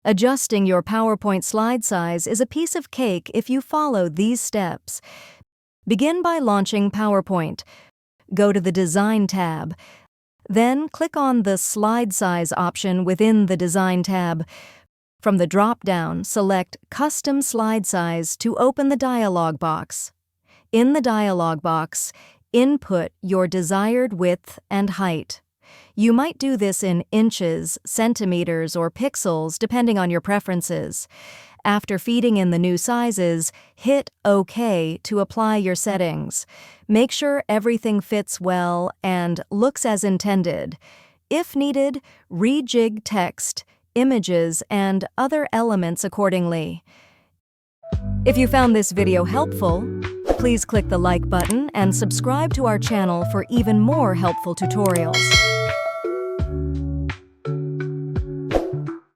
Adjusting your PowerPoint slide size is a piece of cake if you follow these steps. Begin by launching PowerPoint. Go to the Design tab. Then click on the Slide Size option within the Design tab. From the drop-down, select Custom Slide Size to open the dialog box. In the dialog box, input your desired width and height. You might do this in inches, centimeters, or pixels depending on your preferences. After feeding in the new sizes, hit OK to apply your settings. Make sure everything fits well and looks as intended. If needed, rejig text, images, and other elements accordingly. If you found this video helpful, please click the like button and subscribe to our channel for even more helpful tutorials.